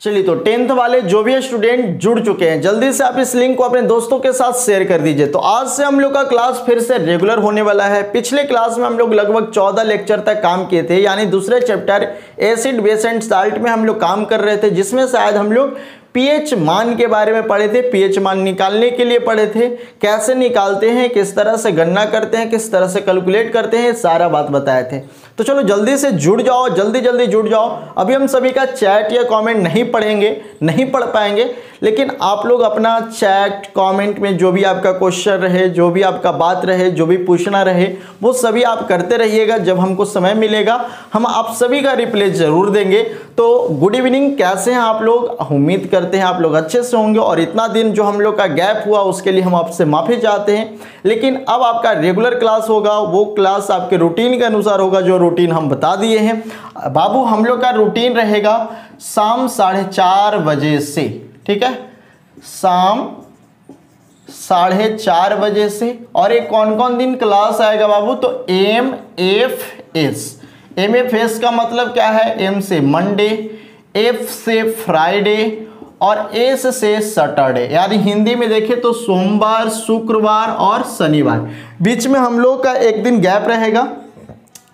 चलिए, तो 10th वाले जो भी स्टूडेंट जुड़ चुके हैं, जल्दी से आप इस लिंक को अपने दोस्तों के साथ शेयर कर दीजिए। तो आज से हम लोग का क्लास फिर से रेगुलर होने वाला है। पिछले क्लास में हम लोग लगभग 14 लेक्चर तक काम किए थे, यानी दूसरे chapter acid base and salt में हम लोग काम कर रहे थे, जिसमें शायद हम लोग पीएच मान के बारे में पढ़े थे, पीएच मान निकालने के लिए पढ़े थे, कैसे निकालते हैं, किस तरह से गणना करते हैं, किस तरह से कैलकुलेट करते हैं, सारा बात बताए थे। तो चलो जल्दी से जुड़ जाओ, जल्दी जल्दी जुड़ जाओ। अभी हम सभी का चैट या कमेंट नहीं पढ़ेंगे, नहीं पढ़ पाएंगे, लेकिन आप लोग अपना चैट कमेंट में जो भी आपका क्वेश्चन रहे, जो भी आपका बात रहे, जो भी पूछना रहे, वो सभी आप करते रहिएगा। जब हमको समय मिलेगा हम आप सभी का रिप्लाई जरूर देंगे। तो गुड इवनिंग, कैसे हैं आप लोग? उम्मीद करते हैं आप लोग अच्छे से होंगे। और इतना दिन जो हम लोग का गैप हुआ उसके लिए हम आपसे माफ़ी चाहते हैं, लेकिन अब आपका रेगुलर क्लास होगा, वो क्लास आपके रूटीन के अनुसार होगा, जो रूटीन हम बता दिए हैं। बाबू, हम लोग का रूटीन रहेगा शाम 4:30 बजे से, ठीक है, शाम 4:30 बजे से। और एक कौन कौन दिन क्लास आएगा बाबू? तो MFS। MFS का मतलब क्या है? M से मंडे, F से फ्राइडे और S से सैटरडे, यानी हिंदी में देखें तो सोमवार, शुक्रवार और शनिवार। बीच में हम लोग का एक दिन गैप रहेगा,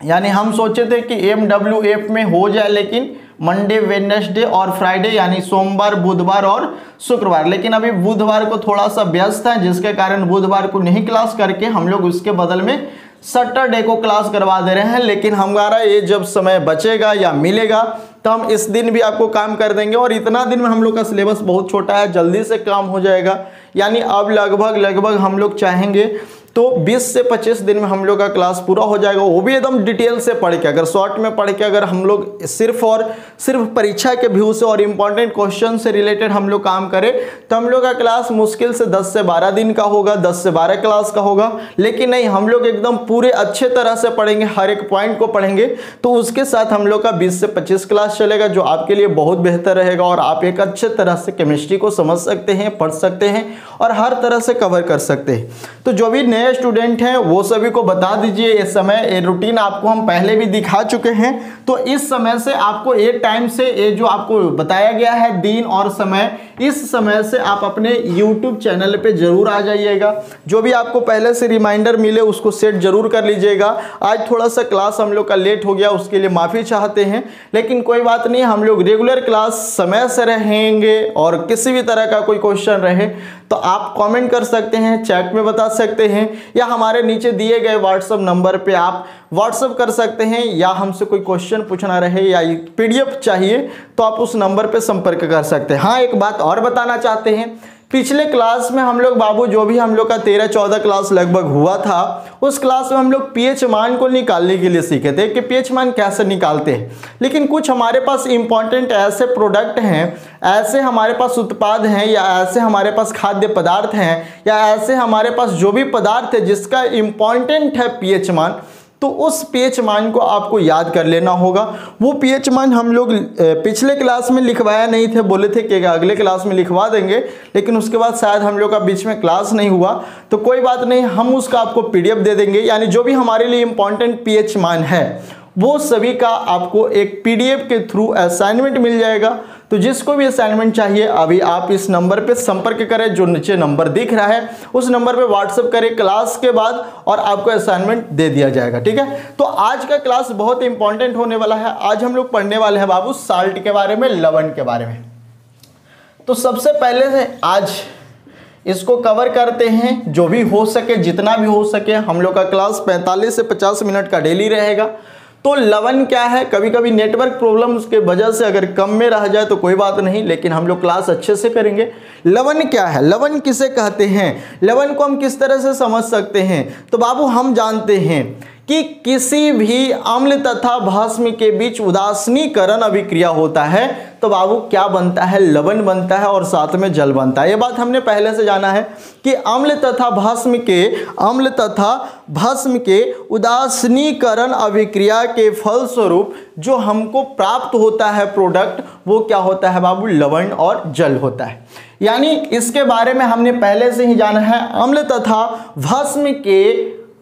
यानी हम सोचे थे कि MWF में हो जाए, लेकिन मंडे, वेडनेसडे और फ्राइडे, यानी सोमवार, बुधवार और शुक्रवार। लेकिन अभी बुधवार को थोड़ा सा व्यस्त है, जिसके कारण बुधवार को नहीं क्लास करके हम लोग उसके बदल में सैटरडे को क्लास करवा दे रहे हैं। लेकिन हमारा ये जब समय बचेगा या मिलेगा तो हम इस दिन भी आपको काम कर देंगे। और इतना दिन में हम लोग का सिलेबस बहुत छोटा है, जल्दी से काम हो जाएगा। यानी अब लगभग हम लोग चाहेंगे तो 20 से 25 दिन में हम लोग का क्लास पूरा हो जाएगा, वो भी एकदम डिटेल से पढ़ के। अगर शॉर्ट में पढ़ के अगर हम लोग सिर्फ और सिर्फ परीक्षा के व्यू से और इम्पॉर्टेंट क्वेश्चन से रिलेटेड हम लोग काम करें तो हम लोग का क्लास मुश्किल से 10 से 12 दिन का होगा, 10 से 12 क्लास का होगा। लेकिन नहीं, हम लोग एकदम पूरे अच्छे तरह से पढ़ेंगे, हर एक पॉइंट को पढ़ेंगे। तो उसके साथ हम लोग का 20 से 25 क्लास चलेगा, जो आपके लिए बहुत बेहतर रहेगा। और आप एक अच्छे तरह से केमिस्ट्री को समझ सकते हैं, पढ़ सकते हैं और हर तरह से कवर कर सकते हैं। तो जो भी नए स्टूडेंट हैं वो सभी को बता दीजिए, इस समय ये रूटीन आपको हम पहले भी दिखा चुके हैं। तो इस समय से आपको ये टाइम से, ये जो आपको बताया गया है दिन और समय, इस समय से आप अपने YouTube चैनल पे जरूर आ जाइएगा। जो भी आपको पहले से रिमाइंडर मिले उसको सेट जरूर कर लीजिएगा। आज थोड़ा सा क्लास हम लोग का लेट हो गया, उसके लिए माफ़ी चाहते हैं, लेकिन कोई बात नहीं, हम लोग रेगुलर क्लास समय से रहेंगे। और किसी भी तरह का कोई क्वेश्चन रहे तो आप कमेंट कर सकते हैं, चैट में बता सकते हैं, या हमारे नीचे दिए गए व्हाट्सएप नंबर पे आप व्हाट्सएप कर सकते हैं। या हमसे कोई क्वेश्चन पूछना रहे या PDF चाहिए तो आप उस नंबर पे संपर्क कर सकते हैं। हाँ, एक बात और बताना चाहते हैं, पिछले क्लास में हम लोग बाबू जो भी हम लोग का 13-14 क्लास लगभग हुआ था, उस क्लास में हम लोग पीएच मान को निकालने के लिए सीखे थे कि पीएच मान कैसे निकालते हैं। लेकिन कुछ हमारे पास इंपॉर्टेंट ऐसे प्रोडक्ट हैं, ऐसे हमारे पास उत्पाद हैं, या ऐसे हमारे पास खाद्य पदार्थ हैं, या ऐसे हमारे पास जो भी पदार्थ है जिसका इंपॉर्टेंट है पीएच मान, तो उस पीएच मान को आपको याद कर लेना होगा। वो पीएच मान हम लोग पिछले क्लास में लिखवाया नहीं थे, बोले थे कि अगले क्लास में लिखवा देंगे, लेकिन उसके बाद शायद हम लोग का बीच में क्लास नहीं हुआ। तो कोई बात नहीं, हम उसका आपको PDF दे देंगे। यानी जो भी हमारे लिए इंपॉर्टेंट पीएच मान है वो सभी का आपको एक PDF के थ्रू असाइनमेंट मिल जाएगा। तो जिसको भी असाइनमेंट चाहिए अभी आप इस नंबर पे संपर्क करें, जो नीचे नंबर दिख रहा है उस नंबर पे व्हाट्सएप करें क्लास के बाद, और आपको असाइनमेंट दे दिया जाएगा, ठीक है। तो आज का क्लास बहुत इंपॉर्टेंट होने वाला है। आज हम लोग पढ़ने वाले हैं बाबू साल्ट के बारे में, लवण के बारे में। तो सबसे पहले से आज इसको कवर करते हैं, जो भी हो सके, जितना भी हो सके। हम लोग का क्लास 45 से 50 मिनट का डेली रहेगा। तो लवण क्या है? कभी कभी नेटवर्क प्रॉब्लम के वजह से अगर कम में रह जाए तो कोई बात नहीं, लेकिन हम लोग क्लास अच्छे से करेंगे। लवण क्या है? लवण किसे कहते हैं? लवण को हम किस तरह से समझ सकते हैं? तो बाबू हम जानते हैं कि किसी भी अम्ल तथा भस्म के बीच उदासीनीकरण अभिक्रिया होता है तो बाबू क्या बनता है? लवण बनता है और साथ में जल बनता है। ये बात हमने पहले से जाना है कि अम्ल तथा भस्म के उदासीनीकरण अभिक्रिया के फलस्वरूप जो हमको प्राप्त होता है प्रोडक्ट, वो क्या होता है बाबू? लवण और जल होता है। यानी इसके बारे में हमने पहले से ही जाना है। अम्ल तथा भस्म के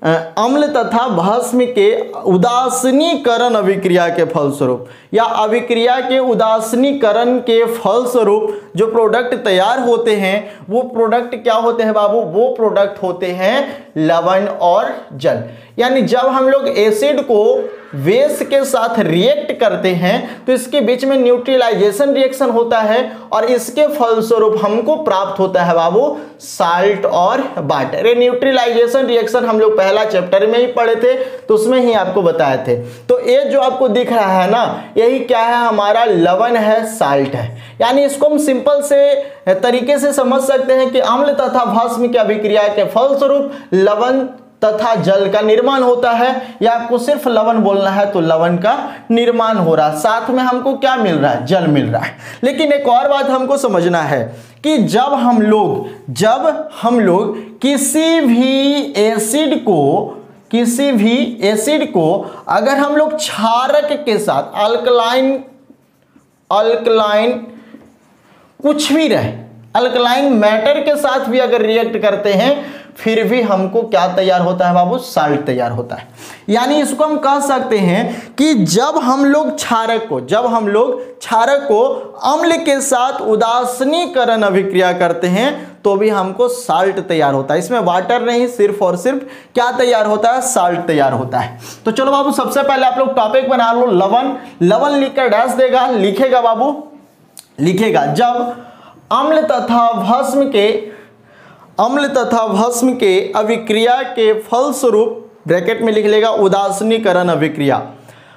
अम्ल तथा भस्म के उदासीनीकरण अभिक्रिया के फलस्वरूप या अभिक्रिया के उदासीनीकरण के फलस्वरूप जो प्रोडक्ट तैयार होते हैं वो प्रोडक्ट क्या होते हैं बाबू, वो प्रोडक्ट होते हैं लवण और जल। यानी जब हम लोग एसिड को बेस के साथ रिएक्ट करते हैं तो इसके बीच में न्यूट्रलाइजेशन रिएक्शन होता है और इसके फलस्वरूप हमको प्राप्त होता है बाबू साल्ट और वाटर। ये न्यूट्रलाइजेशन रिएक्शन हम लोग पहला चैप्टर में ही पढ़े थे तो उसमें ही आपको बताए थे। तो ये जो आपको दिख रहा है ना, यही क्या है, हमारा लवण है, साल्ट है। यानी इसको हम सिंपल से तरीके से समझ सकते हैं कि अम्ल तथा भस्म की अभिक्रिया के फलस्वरूप लवण तथा जल का निर्माण होता है, या आपको सिर्फ लवण बोलना है तो लवण का निर्माण हो रहा है, साथ में हमको क्या मिल रहा है, जल मिल रहा है। लेकिन एक और बात हमको समझना है कि जब हम लोग किसी भी एसिड को अगर हम लोग क्षारक के साथ अल्कलाइन कुछ भी रहे, अल्कलाइन मैटर के साथ भी अगर रिएक्ट करते हैं फिर भी हमको क्या तैयार होता है बाबू, साल्ट तैयार होता है। यानी इसको हम कह सकते हैं कि जब हम लोग क्षारक को अम्ल के साथ उदासीनीकरण अभिक्रिया करते हैं तो भी हमको साल्ट तैयार होता है। इसमें वाटर नहीं, सिर्फ और सिर्फ क्या तैयार होता है, साल्ट तैयार होता है। तो चलो बाबू सबसे पहले आप लोग टॉपिक बना लो लवण लिखकर डैश देगा, लिखेगा बाबू, लिखेगा जब अम्ल तथा भस्म के अभिक्रिया के फलस्वरूप ब्रैकेट में लिख लेगा उदासीनीकरण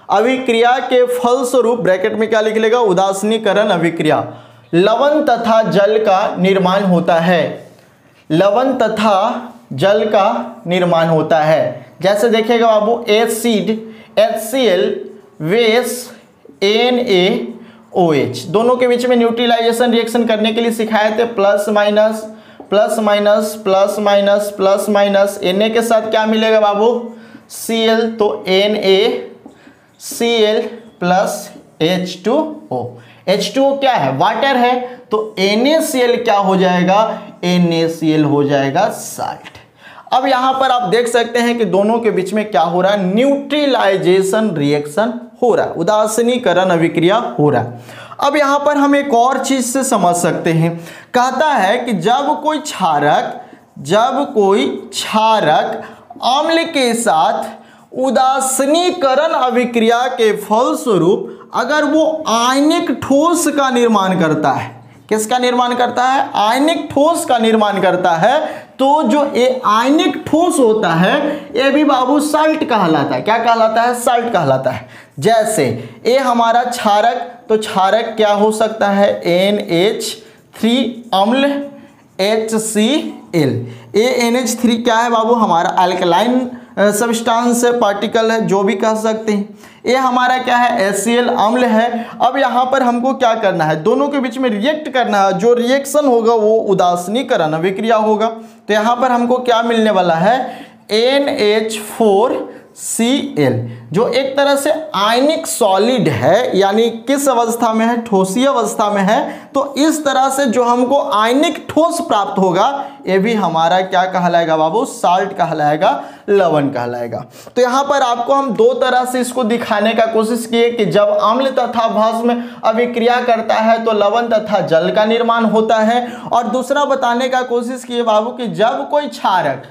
अभिक्रिया के फलस्वरूप ब्रैकेट में क्या लिख लेगा, उदासीनीकरण अभिक्रिया लवण तथा जल का निर्माण होता है, लवण तथा जल का निर्माण होता है। जैसे देखिएगा बाबू एसिड HCl बेस NaOH दोनों के बीच में न्यूट्रलाइजेशन रिएक्शन करने के लिए सिखाए थे, plus minus plus minus plus minus plus minus. Na के साथ क्या मिलेगा बाबू, Cl, तो NaCl प्लस H2O। H2O क्या है, वाटर है, तो NaCl क्या हो जाएगा, NaCl हो जाएगा साल्ट। अब यहां पर आप देख सकते हैं कि दोनों के बीच में क्या हो रहा है, न्यूट्रलाइजेशन रिएक्शन हो रहा है, उदासीनीकरण अभिक्रिया हो रहा है। अब यहां पर हम एक और चीज से समझ सकते हैं, कहता है कि जब कोई क्षारक अम्ल के साथ उदासीनीकरण अभिक्रिया के फलस्वरूप अगर वो आयनिक ठोस का निर्माण करता है, किसका निर्माण करता है, आयनिक ठोस का निर्माण करता है, तो जो ये आयनिक ठोस होता है ये भी बाबू साल्ट कहलाता है। क्या कहलाता है, साल्ट कहलाता है। जैसे ये हमारा क्षारक, तो क्षारक क्या हो सकता है, NH3 अम्ल HCl। ये NH3 क्या है बाबू, हमारा अल्कलाइन सब्सटेंस है, पार्टिकल है, जो भी कह सकते हैं। ये हमारा क्या है, HCl अम्ल है। अब यहाँ पर हमको क्या करना है, दोनों के बीच में रिएक्ट करना है, जो रिएक्शन होगा वो उदासीनीकरण अभिक्रिया होगा। तो यहाँ पर हमको क्या मिलने वाला है, NH4Cl, जो एक तरह से आयनिक सॉलिड है, यानी किस अवस्था में है, ठोसीय अवस्था में है। तो इस तरह से जो हमको आयनिक ठोस प्राप्त होगा ये भी हमारा क्या कहलाएगा बाबू, साल्ट कहलाएगा, लवण कहलाएगा। तो यहाँ पर आपको हम दो तरह से इसको दिखाने का कोशिश किए कि जब अम्ल तथा भस्म अभिक्रिया करता है तो लवण तथा जल का निर्माण होता है, और दूसरा बताने का कोशिश किए बाबू कि जब कोई क्षारक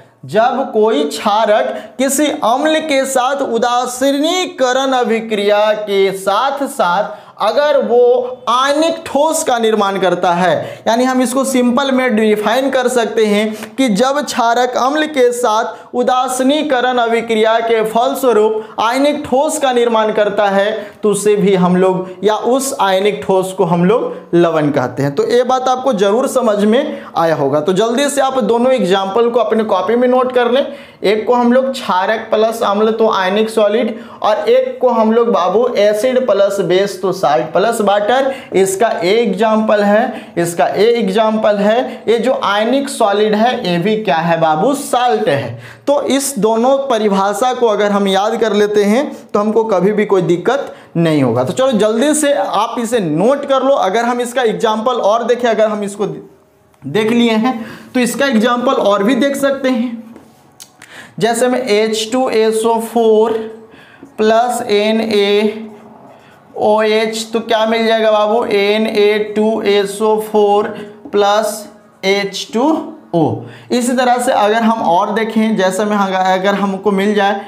किसी अम्ल के साथ उदासीनीकरण अभिक्रिया के साथ साथ अगर वो आयनिक ठोस का निर्माण करता है, यानी हम इसको सिंपल में डिफाइन कर सकते हैं कि जब क्षारक अम्ल के साथ उदासीनीकरण अभिक्रिया के फलस्वरूप आयनिक ठोस का निर्माण करता है तो उसे भी हम लोग, या उस आयनिक ठोस को हम लोग लवण कहते हैं। तो ये बात आपको जरूर समझ में आया होगा। तो जल्दी से आप दोनों एग्जाम्पल को अपने कॉपी में नोट कर लें। एक को हम लोग क्षारक प्लस अम्ल तो आयनिक सॉलिड, और एक को हम लोग बाबू एसिड प्लस बेस तो साल्ट प्लस वाटर। इसका ए एग्जाम्पल है, इसका ए एग्जाम्पल है। ये जो आयनिक सॉलिड है ये भी क्या है बाबू, साल्ट है। तो इस दोनों परिभाषा को अगर हम याद कर लेते हैं तो हमको कभी भी कोई दिक्कत नहीं होगा। तो चलो जल्दी से आप इसे नोट कर लो। अगर हम इसका एग्जाम्पल और देखें, अगर हम इसको देख लिए हैं तो इसका एग्जाम्पल और भी देख सकते हैं। जैसे में H2SO4 प्लस NaOH, तो क्या मिल जाएगा बाबू, Na2SO4 प्लस H2O। इसी तरह से अगर हम और देखें, जैसे में अगर हमको मिल जाए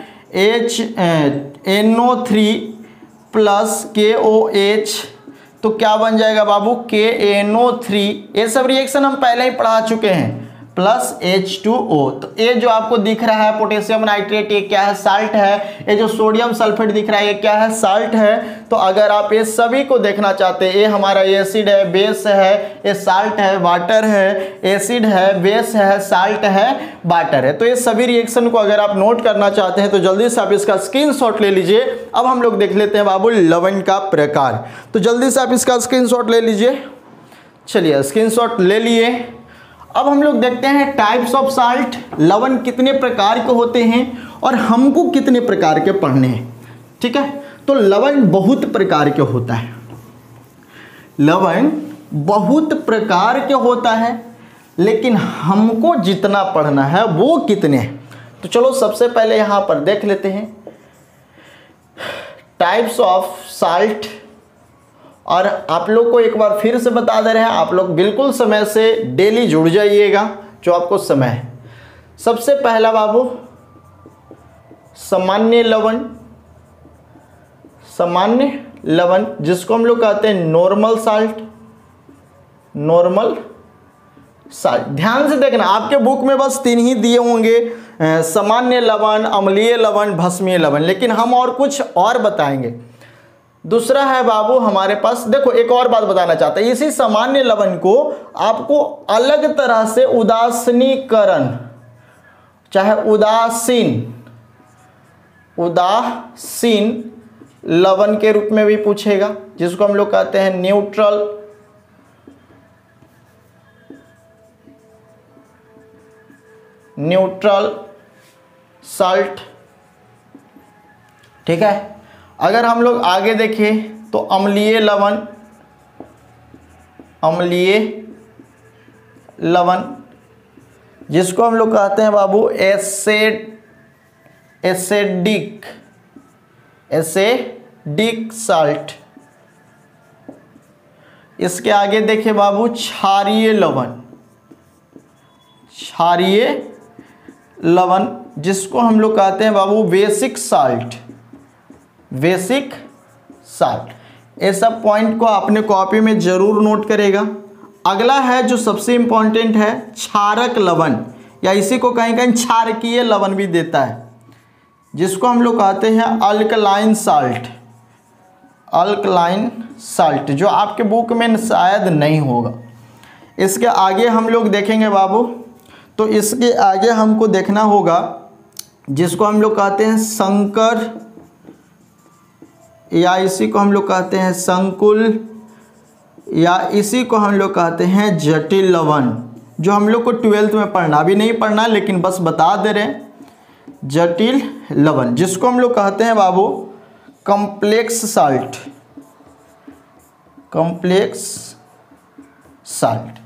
NO3 प्लस KOH, तो क्या बन जाएगा बाबू, KNO3। ये सब रिएक्शन हम पहले ही पढ़ा चुके हैं, प्लस H2O। तो ये जो आपको दिख रहा है पोटेशियम नाइट्रेट, ये क्या है, साल्ट है। ये जो सोडियम सल्फेट दिख रहा है, ये क्या है, साल्ट है। तो अगर आप ये सभी को देखना चाहते हैं, ये हमारा एसिड है, बेस है, ये साल्ट है, वाटर है, एसिड है, बेस है, साल्ट है, वाटर है। तो ये सभी रिएक्शन को अगर आप नोट करना चाहते हैं तो जल्दी से आप इसका स्क्रीनशॉट ले लीजिए। अब हम लोग देख लेते हैं बाबू लवण का प्रकार। तो जल्दी से आप इसका स्क्रीनशॉट ले लीजिए। चलिए स्क्रीनशॉट ले लिए। अब हम लोग देखते हैं टाइप्स ऑफ साल्ट, लवण कितने प्रकार के होते हैं और हमको कितने प्रकार के पढ़ने हैं। ठीक है, तो लवण बहुत प्रकार के होता है, लवण बहुत प्रकार के होता है, लेकिन हमको जितना पढ़ना है वो कितने हैं। तो चलो सबसे पहले यहां पर देख लेते हैं टाइप्स ऑफ साल्ट। और आप लोग को एक बार फिर से बता दे रहे हैं, आप लोग बिल्कुल समय से डेली जुड़ जाइएगा जो आपको समय है। सबसे पहला बाबू सामान्य लवण, सामान्य लवण जिसको हम लोग कहते हैं नॉर्मल साल्ट, नॉर्मल साल्ट। ध्यान से देखना, आपके बुक में बस 3 ही दिए होंगे, सामान्य लवण, अम्लीय लवण, भस्मीय लवण, लेकिन हम और कुछ और बताएंगे। दूसरा है बाबू हमारे पास, देखो एक और बात बताना चाहता है, इसी सामान्य लवण को आपको अलग तरह से उदासीनीकरण, चाहे उदासीन लवण के रूप में भी पूछेगा, जिसको हम लोग कहते हैं न्यूट्रल साल्ट। ठीक है, अगर हम लोग आगे देखें तो अम्लीय लवण, अम्लीय लवण जिसको हम लोग कहते हैं बाबू एसिडिक साल्ट। इसके आगे देखें बाबू क्षारीय लवण, क्षारीय लवण जिसको हम लोग कहते हैं बाबू बेसिक साल्ट, बेसिक साल्ट। ये सब पॉइंट को अपने कॉपी में जरूर नोट करेगा। अगला है जो सबसे इंपॉर्टेंट है क्षारक लवण, या इसी को कहीं कहीं क्षारकीय लवण भी देता है, जिसको हम लोग कहते हैं अल्कलाइन साल्ट, अल्कलाइन साल्ट, जो आपके बुक में शायद नहीं होगा। इसके आगे हम लोग देखेंगे बाबू, तो इसके आगे हमको देखना होगा जिसको हम लोग कहते हैं संकर, या इसी को हम लोग कहते हैं संकुल, या इसी को हम लोग कहते हैं जटिल लवण, जो हम लोग को 12th में पढ़ना, अभी नहीं पढ़ना लेकिन बस बता दे रहे हैं। जटिल लवण जिसको हम लोग कहते हैं बाबू कॉम्प्लेक्स साल्ट, कॉम्प्लेक्स साल्ट।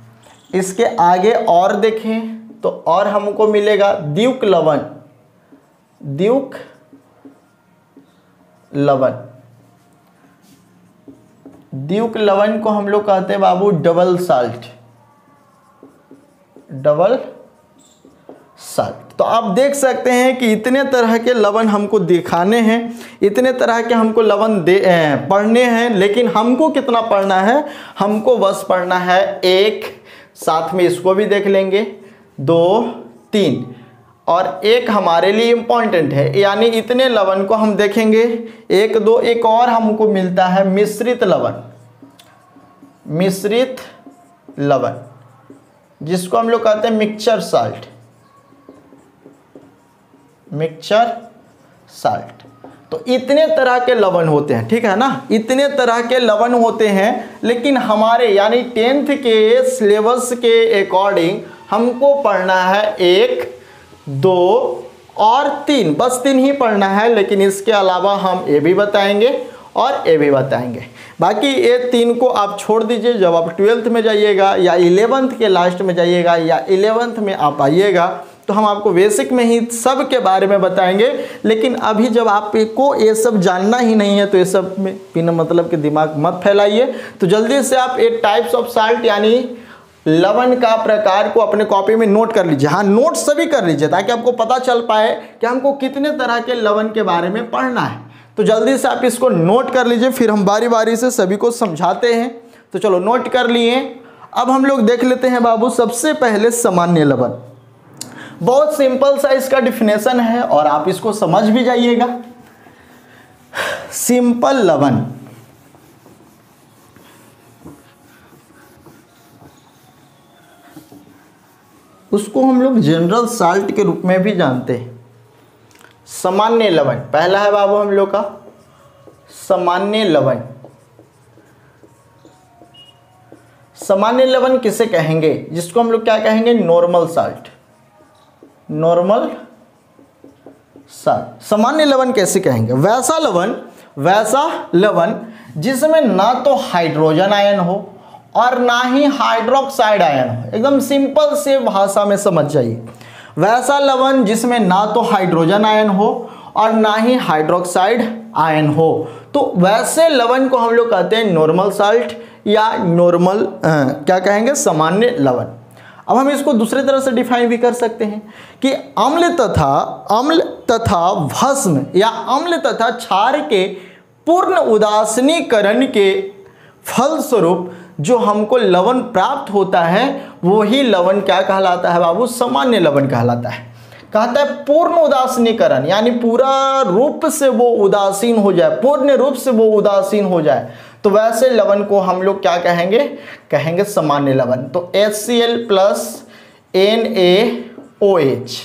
इसके आगे और देखें तो और हमको मिलेगा द्युक लवण, द्युक लवण, द्युक लवण को हम लोग कहते हैं बाबू डबल साल्ट, डबल साल्ट। तो आप देख सकते हैं कि इतने तरह के लवण हमको दिखाने हैं, इतने तरह के हमको लवण पढ़ने हैं, लेकिन हमको कितना पढ़ना है, हमको बस पढ़ना है 1, साथ में इसको भी देख लेंगे 2, 3 और एक हमारे लिए इम्पॉर्टेंट है, यानी इतने लवण को हम देखेंगे 1, 2, एक और हमको मिलता है मिश्रित लवण, मिश्रित लवण जिसको हम लोग कहते हैं मिक्सचर साल्ट, मिक्सचर साल्ट। तो इतने तरह के लवण होते हैं, ठीक है ना, इतने तरह के लवण होते हैं, लेकिन हमारे यानी 10th के सिलेबस के अकॉर्डिंग हमको पढ़ना है 1, 2 और 3, बस 3 ही पढ़ना है, लेकिन इसके अलावा हम ये भी बताएंगे और ये भी बताएंगे। बाकी ये 3 को आप छोड़ दीजिए, जब आप 12th में जाइएगा या 11th के लास्ट में जाइएगा या 11th में आप आइएगा तो तो हम आपको बेसिक में ही सब के बारे में बताएंगे। लेकिन अभी जब आपको ये सब जानना ही नहीं है तो ये सब में बिना मतलब के दिमाग मत फैलाइए। तो जल्दी से आप 8 टाइप्स ऑफ साल्ट यानी लवण का प्रकार को अपने कॉपी में नोट कर लीजिए। हाँ, नोट सभी कर लीजिए ताकि आपको पता चल पाए कि हमको कितने तरह के लवण के बारे में पढ़ना है। तो जल्दी से आप इसको नोट कर लीजिए, फिर हम बारी बारी से सभी को समझाते हैं। तो चलो नोट कर लिए। अब हम लोग देख लेते हैं बाबू सबसे पहले सामान्य लवण। बहुत सिंपल सा इसका डिफिनेशन है और आप इसको समझ भी जाइएगा। सिंपल लवण उसको हम लोग जनरल साल्ट के रूप में भी जानते हैं। सामान्य लवण पहला है बाबू हम लोग का सामान्य लवण। सामान्य लवण किसे कहेंगे? जिसको हम लोग क्या कहेंगे? Normal salt. नॉर्मल साल्ट सामान्य लवण कैसे कहेंगे? वैसा लवण जिसमें ना तो हाइड्रोजन आयन हो और ना ही हाइड्रोक्साइड आयन हो। एकदम सिंपल से भाषा में समझ जाइए। वैसा लवण जिसमें ना तो हाइड्रोजन आयन हो और ना ही हाइड्रोक्साइड आयन हो, तो वैसे लवण को हम लोग कहते हैं नॉर्मल साल्ट या नॉर्मल क्या कहेंगे? सामान्य लवण। अब हम इसको दूसरे तरह से डिफाइन भी कर सकते हैं कि अम्ल तथा भस्म या अम्ल तथा क्षार के पूर्ण उदासीनीकरण के फलस्वरूप जो हमको लवण प्राप्त होता है वही लवण क्या कहलाता है बाबू? सामान्य लवण कहलाता है। कहता है पूर्ण उदासीनीकरण यानी पूरा रूप से वो उदासीन हो जाए, पूर्ण रूप से वो उदासीन हो जाए, तो वैसे लवण को हम लोग क्या कहेंगे? कहेंगे सामान्य लवण। तो HCl प्लस NaOH।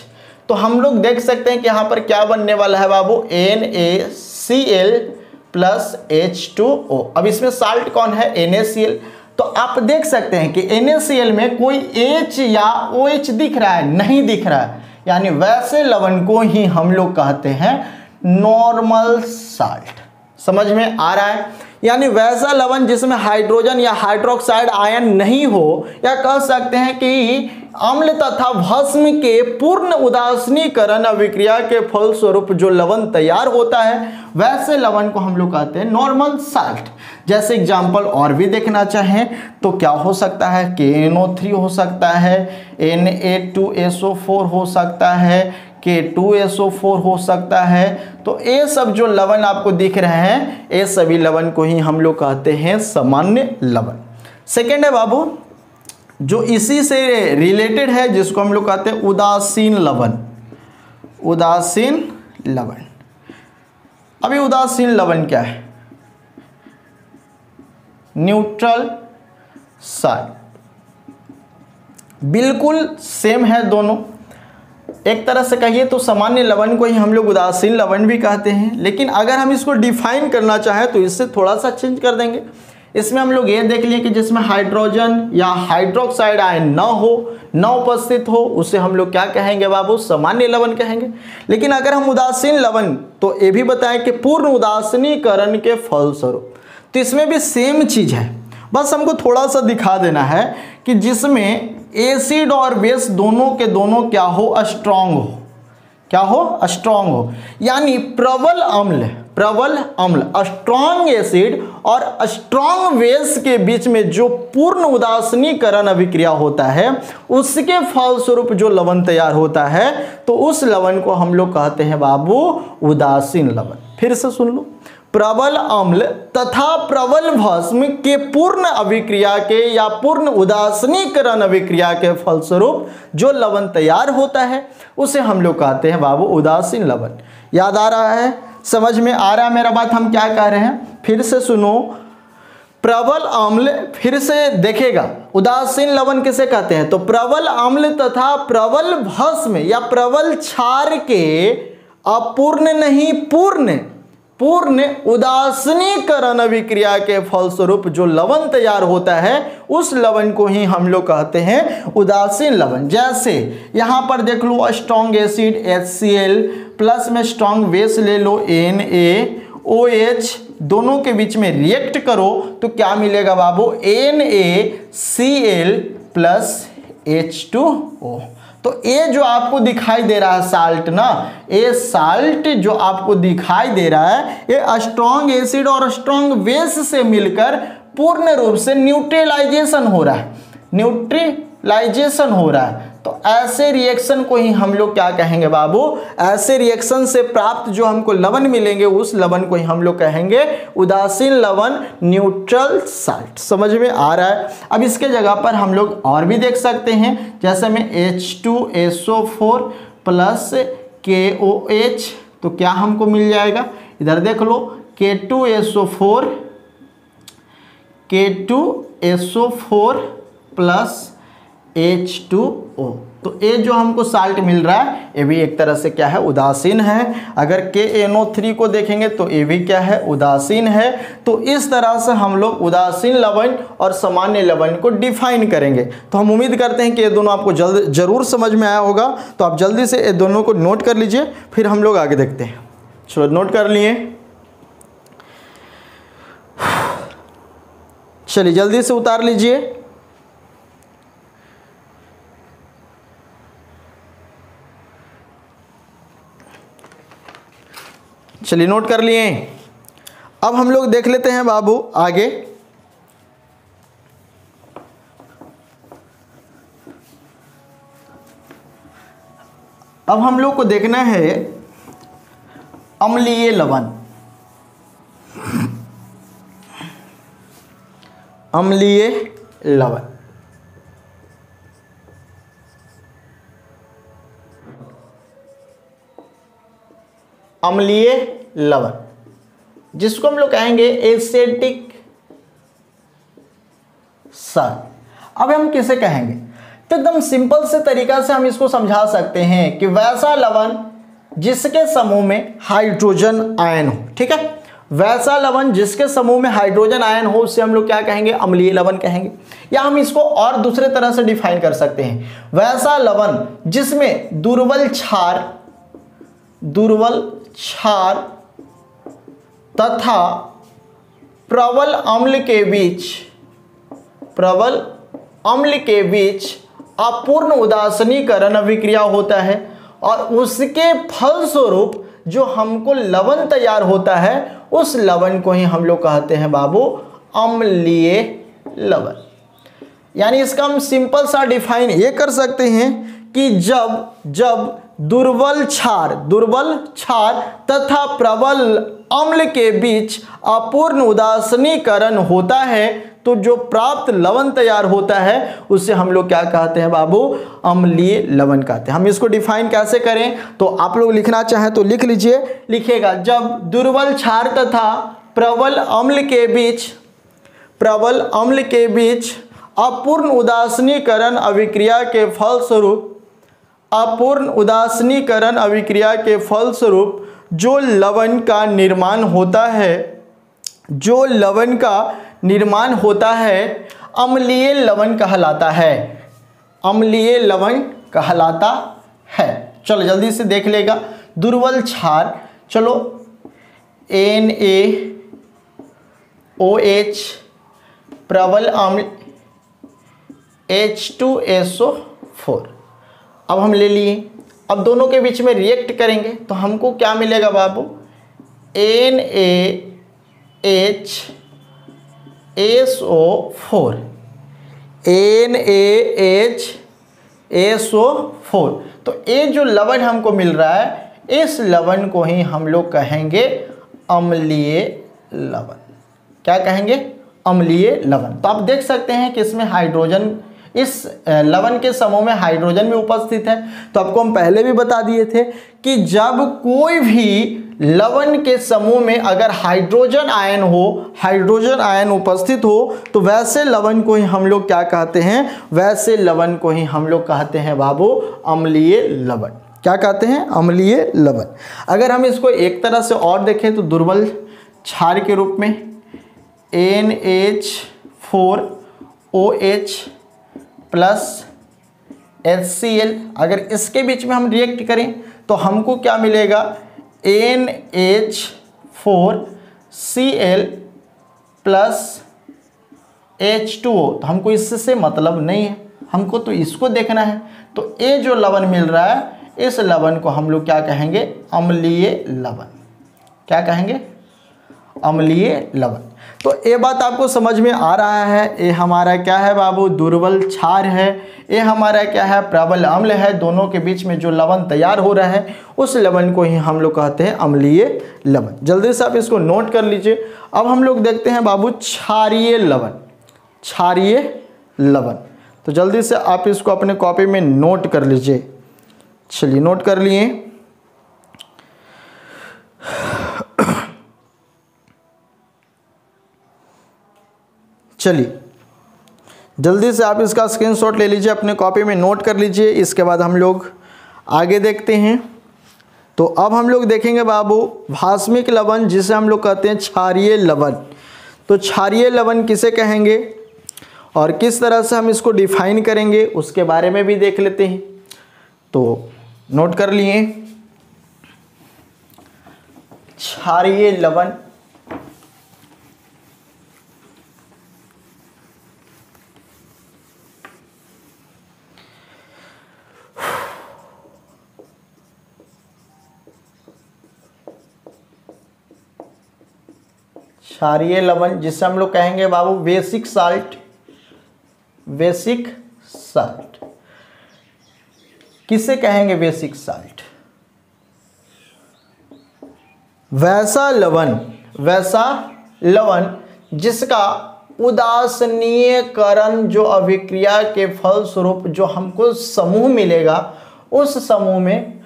तो हम लोग देख सकते हैं कि यहाँ पर क्या बनने वाला है बाबू? NaCl plus H2O। अब इसमें साल्ट कौन है? NaCl। तो आप देख सकते हैं कि NaCl में कोई H या OH दिख रहा है? नहीं दिख रहा है। यानी वैसे लवण को ही हम लोग कहते हैं नॉर्मल साल्ट। समझ में आ रहा है? यानी वैसा लवण जिसमें हाइड्रोजन या हाइड्रोक्साइड आयन नहीं हो, या कह सकते हैं कि अम्ल तथा भस्म के पूर्ण उदासीनीकरण अभिक्रिया के फलस्वरूप जो लवण तैयार होता है वैसे लवण को हम लोग कहते हैं नॉर्मल साल्ट। जैसे एग्जाम्पल और भी देखना चाहें तो क्या हो सकता है? KNO3 हो सकता है, Na2SO4 हो सकता है, K2SO4 हो सकता है। तो ये सब जो लवण आपको दिख रहे हैं ये सभी लवण को ही हम लोग कहते हैं सामान्य लवण। सेकेंड है बाबू जो इसी से रिलेटेड है जिसको हम लोग कहते हैं उदासीन लवण। उदासीन लवण। अभी उदासीन लवण क्या है? Neutral salt. बिल्कुल सेम है दोनों। एक तरह से कहिए तो सामान्य लवण को ही हम लोग उदासीन लवण भी कहते हैं, लेकिन अगर हम इसको डिफाइन करना चाहें तो इससे थोड़ा सा चेंज कर देंगे। इसमें हम लोग ये देख लिए कि जिसमें हाइड्रोजन या हाइड्रोक्साइड आयन न हो, न उपस्थित हो, उसे हम लोग क्या कहेंगे बाबू? सामान्य लवण कहेंगे। लेकिन अगर हम उदासीन लवण तो ये भी बताएं कि पूर्ण उदासीनीकरण के फलस्वरूप, तो इसमें भी सेम चीज है, बस हमको थोड़ा सा दिखा देना है कि जिसमें एसिड और बेस दोनों के दोनों क्या हो? स्ट्रांग हो। क्या हो? स्ट्रांग हो। यानी प्रबल अम्ल स्ट्रांग एसिड और स्ट्रांग बेस के बीच में जो पूर्ण उदासीनीकरण अभिक्रिया होता है उसके फलस्वरूप जो लवण तैयार होता है तो उस लवण को हम लोग कहते हैं बाबू उदासीन लवण। फिर से सुन लो, प्रबल अम्ल तथा प्रबल भस्म के पूर्ण अभिक्रिया के या पूर्ण उदासीनीकरण अभिक्रिया के फलस्वरूप जो लवण तैयार होता है उसे हम लोग कहते हैं बाबू उदासीन लवण। याद आ रहा है? समझ में आ रहा है मेरा बात? हम क्या कह रहे हैं? फिर से सुनो, प्रबल अम्ल, फिर से देखेगा उदासीन लवण किसे कहते हैं? तो प्रबल अम्ल तथा प्रबल भस्म या प्रबल क्षार के अपूर्ण नहीं पूर्ण उदासीनीकरण अभिक्रिया के फलस्वरूप जो लवण तैयार होता है उस लवण को ही हम लोग कहते हैं उदासीन लवण। जैसे यहाँ पर देख लो स्ट्रॉन्ग एसिड HCl प्लस में स्ट्रॉन्ग बेस ले लो NaOH, दोनों के बीच में रिएक्ट करो तो क्या मिलेगा बाबू? NaCl plus H2O। तो ये जो आपको दिखाई दे रहा है साल्ट ना, ये साल्ट जो आपको दिखाई दे रहा है ये स्ट्रॉन्ग एसिड और स्ट्रॉन्ग बेस से मिलकर पूर्ण रूप से न्यूट्रलाइजेशन हो रहा है, न्यूट्रलाइजेशन हो रहा है। तो ऐसे रिएक्शन को ही हम लोग क्या कहेंगे बाबू, ऐसे रिएक्शन से प्राप्त जो हमको लवण मिलेंगे उस लवण को ही हम लोग कहेंगे उदासीन लवण, न्यूट्रल साल्ट। समझ में आ रहा है। अब इसके जगह पर हम लोग और भी देख सकते हैं, जैसे में H2SO4 प्लस KOH, तो क्या हमको मिल जाएगा, इधर देख लो K2SO4 प्लस H2O। तो ये जो हमको साल्ट मिल रहा है ये भी एक तरह से क्या है, उदासीन है। अगर KNO3 को देखेंगे तो ये भी क्या है, उदासीन है। तो इस तरह से हम लोग उदासीन लवण और सामान्य लवण को डिफाइन करेंगे। तो हम उम्मीद करते हैं कि ये दोनों आपको जरूर समझ में आया होगा। तो आप जल्दी से ये दोनों को नोट कर लीजिए, फिर हम लोग आगे देखते हैं। चलो नोट कर लिए, चलिए जल्दी से उतार लीजिए। चलिए नोट कर लिए। अब हम लोग देख लेते हैं बाबू आगे। अब हम लोग को देखना है अम्लीय लवण। अम्लीय लवण, अम्लीय लवण जिसको हम लोग कहेंगे एसिटिक सॉल्ट। अब हम किसे कहेंगे, तो एकदम सिंपल से तरीका से हम इसको समझा सकते हैं कि वैसा लवण जिसके समूह में हाइड्रोजन आयन हो। ठीक है, वैसा लवण जिसके समूह में हाइड्रोजन आयन हो उसे हम लोग क्या कहेंगे, अम्लीय लवण कहेंगे। या हम इसको और दूसरे तरह से डिफाइन कर सकते हैं, वैसा लवण जिसमें दुर्बल क्षार तथा प्रबल अम्ल के बीच अपूर्ण उदासीनीकरण अभिक्रिया होता है और उसके फलस्वरूप जो हमको लवण तैयार होता है उस लवण को ही हम लोग कहते हैं बाबू अम्लीय लवण। यानी इसका हम सिंपल सा डिफाइन ये कर सकते हैं कि जब दुर्बल क्षार तथा प्रबल अम्ल के बीच अपूर्ण उदासीनीकरण होता है तो जो प्राप्त लवण तैयार होता है उसे हम लोग क्या कहते हैं बाबू, अम्लीय लवण कहते हैं। हम इसको डिफाइन कैसे करें, तो आप लोग लिखना चाहें तो लिख लीजिए। लिखेगा, जब दुर्बल क्षार तथा प्रबल अम्ल के बीच अपूर्ण उदासीनीकरण अभिक्रिया के फलस्वरूप जो लवण का निर्माण होता है अम्लीय लवण कहलाता है। चलो जल्दी से देख लेगा, दुर्बल क्षार, चलो NaOH, प्रबल अम्ल H2SO4। अब हम ले लिए, अब दोनों के बीच में रिएक्ट करेंगे तो हमको क्या मिलेगा बाबू, NaHSO4। NaHSO4। तो ये जो लवण हमको मिल रहा है इस लवण को ही हम लोग कहेंगे अम्लीय लवण। क्या कहेंगे, अम्लीय लवण। तो आप देख सकते हैं कि इसमें हाइड्रोजन, इस लवण के समूह में हाइड्रोजन भी उपस्थित है। तो आपको हम पहले भी बता दिए थे कि जब कोई भी लवण के समूह में अगर हाइड्रोजन आयन उपस्थित हो तो वैसे लवण को ही हम लोग क्या कहते हैं, वैसे लवण को ही हम लोग कहते हैं बाबू अम्लीय लवण। क्या कहते हैं, अम्लीय लवण। अगर हम इसको एक तरह से और देखें तो दुर्बल क्षार के रूप में NH4OH प्लस HCl, अगर इसके बीच में हम रिएक्ट करें तो हमको क्या मिलेगा, NH4Cl प्लस H2O। तो हमको इससे मतलब नहीं है, हमको तो इसको देखना है। तो ये जो लवण मिल रहा है, इस लवण को हम लोग क्या कहेंगे? अम्लीय लवण। क्या कहेंगे? अम्लीय लवण। तो ये बात आपको समझ में आ रहा है। ये हमारा क्या है बाबू? दुर्बल क्षार है। ये हमारा क्या है? प्रबल अम्ल है। दोनों के बीच में जो लवण तैयार हो रहा है, उस लवण को ही हम लोग कहते हैं अम्लीय लवण। जल्दी से आप इसको नोट कर लीजिए। अब हम लोग देखते हैं बाबू क्षारीय लवण। क्षारीय लवण, तो जल्दी से आप इसको अपने कॉपी में नोट कर लीजिए। चलिए, नोट कर लिए। चलिए, जल्दी से आप इसका स्क्रीनशॉट ले लीजिए, अपने कॉपी में नोट कर लीजिए। इसके बाद हम लोग आगे देखते हैं। तो अब हम लोग देखेंगे बाबू भास्मिक लवण, जिसे हम लोग कहते हैं क्षारीय लवण। तो क्षारीय लवण किसे कहेंगे और किस तरह से हम इसको डिफाइन करेंगे, उसके बारे में भी देख लेते हैं। तो नोट कर लिए। क्षारीय लवण क्षारीय लवण जिसे हम लोग कहेंगे बाबू बेसिक साल्ट। बेसिक साल्ट किसे कहेंगे? Basic salt. वैसा लवण जिसका उदासीनीकरण जो अभिक्रिया के फलस्वरूप जो हमको समूह मिलेगा, उस समूह में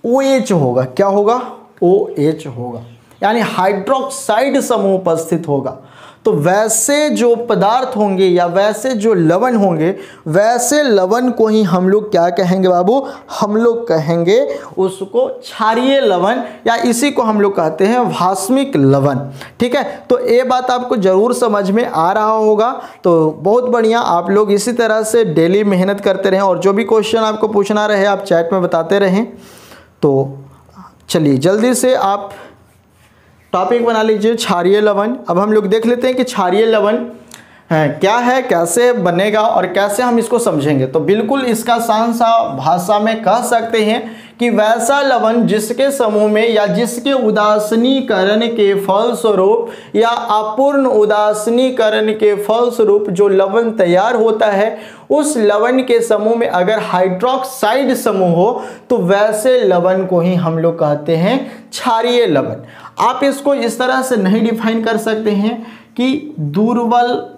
OH होगा। क्या होगा? OH होगा, यानी हाइड्रोक्साइड समूह उपस्थित होगा। तो वैसे जो पदार्थ होंगे या वैसे जो लवण होंगे, वैसे लवण को ही हम लोग क्या कहेंगे बाबू? हम लोग कहेंगे उसको क्षारीय लवण, या इसी को हम लोग कहते हैं भास्मिक लवण। ठीक है, तो ये बात आपको जरूर समझ में आ रहा होगा। तो बहुत बढ़िया, आप लोग इसी तरह से डेली मेहनत करते रहें और जो भी क्वेश्चन आपको पूछना रहे आप चैट में बताते रहें। तो चलिए, जल्दी से आप टॉपिक बना लीजिए क्षारीय लवण। अब हम लोग देख लेते हैं कि क्षारीय लवण क्या है, कैसे बनेगा और कैसे हम इसको समझेंगे। तो बिल्कुल इसका आसान सा भाषा में कह सकते हैं कि वैसा लवण जिसके समूह में या जिसके उदासीनीकरण के फलस्वरूप या अपूर्ण उदासीनीकरण के फलस्वरूप जो लवण तैयार होता है, उस लवण के समूह में अगर हाइड्रोक्साइड समूह हो, तो वैसे लवण को ही हम लोग कहते हैं क्षारीय लवण। आप इसको इस तरह से नहीं डिफाइन कर सकते हैं कि दुर्बल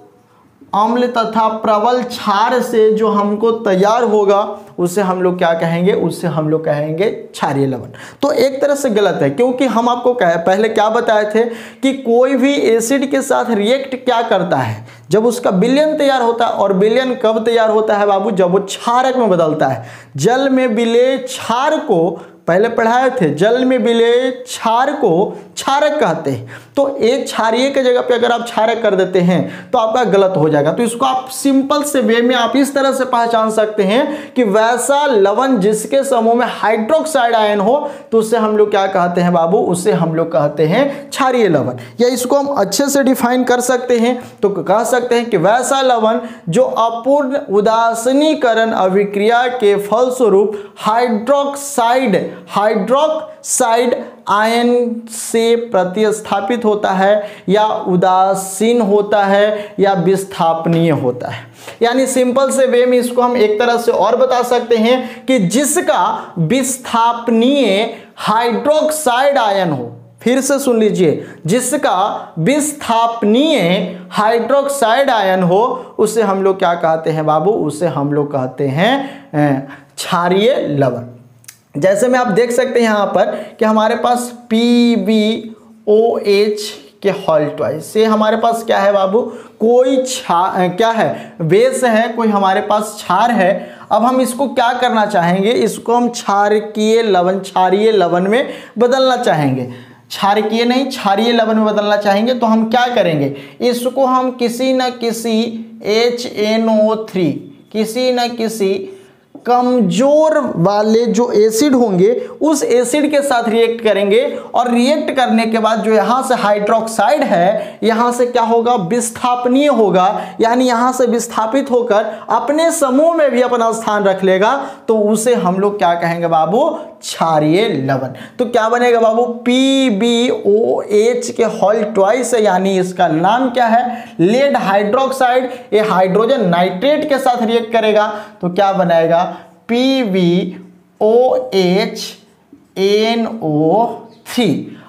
अम्ल तथा प्रबल क्षार से जो हमको तैयार होगा, उसे हम लोग क्या कहेंगे? उसे हम लोग कहेंगे क्षारीय लवण। तो एक तरह से गलत है, क्योंकि हम आपको पहले क्या बताए थे कि कोई भी एसिड के साथ रिएक्ट क्या करता है? जब उसका विलयन तैयार होता है। और विलयन कब तैयार होता है बाबू? जब वो क्षारक में बदलता है। जल में विलेय क्षार को पहले पढ़ाए थे, जल में विलेय क्षार को क्षारक कहते हैं। तो एक क्षारीय के जगह पे अगर आप क्षारक कर देते हैं तो आपका गलत हो जाएगा। तो इसको आप सिंपल से वे में आप इस तरह से पहचान सकते हैं कि वैसा लवण जिसके समूह में हाइड्रोक्साइड आयन हो, तो उसे हम लोग क्या कहते हैं बाबू? उसे हम लोग कहते हैं क्षारीय लवण। या इसको हम अच्छे से डिफाइन कर सकते हैं, तो कह सकते हैं कि वैसा लवण जो अपूर्ण उदासीनीकरण अभिक्रिया के फलस्वरूप हाइड्रोक्साइड आयन से प्रतिस्थापित होता है, या उदासीन होता है, या विस्थापनीय होता है। यानी सिंपल से वे में इसको हम एक तरह से और बता सकते हैं कि जिसका विस्थापनीय हाइड्रोक्साइड आयन हो। फिर से सुन लीजिए, जिसका विस्थापनीय हाइड्रोक्साइड आयन हो, उसे हम लोग क्या कहते हैं बाबू? उसे हम लोग कहते हैं क्षारीय लवण। जैसे में आप देख सकते हैं यहाँ पर कि हमारे पास PbOH के हॉल ट्वाइस, ये हमारे पास क्या है बाबू? कोई क्या है? बेस है, कोई हमारे पास क्षार है। अब हम इसको क्या करना चाहेंगे? इसको हम क्षारीय लवण में बदलना चाहेंगे। क्षारकीय नहीं, क्षारीय लवण में बदलना चाहेंगे। तो हम क्या करेंगे? इसको हम किसी न किसी HNO3, किसी न किसी कमजोर वाले जो एसिड होंगे उस एसिड के साथ रिएक्ट करेंगे और रिएक्ट करने के बाद जो यहाँ से हाइड्रोक्साइड है यहाँ से क्या होगा, विस्थापनीय होगा, यानी यहाँ से विस्थापित होकर अपने समूह में भी अपना स्थान रख लेगा, तो उसे हम लोग क्या कहेंगे बाबू, क्षारीय लवण। तो क्या बनेगा बाबू, PbOH के होल ट्वाइस है, यानी इसका नाम क्या है, लेड हाइड्रोक्साइड। ये हाइड्रोजन नाइट्रेट के साथ रिएक्ट करेगा तो क्या बनाएगा, PbOHNO3।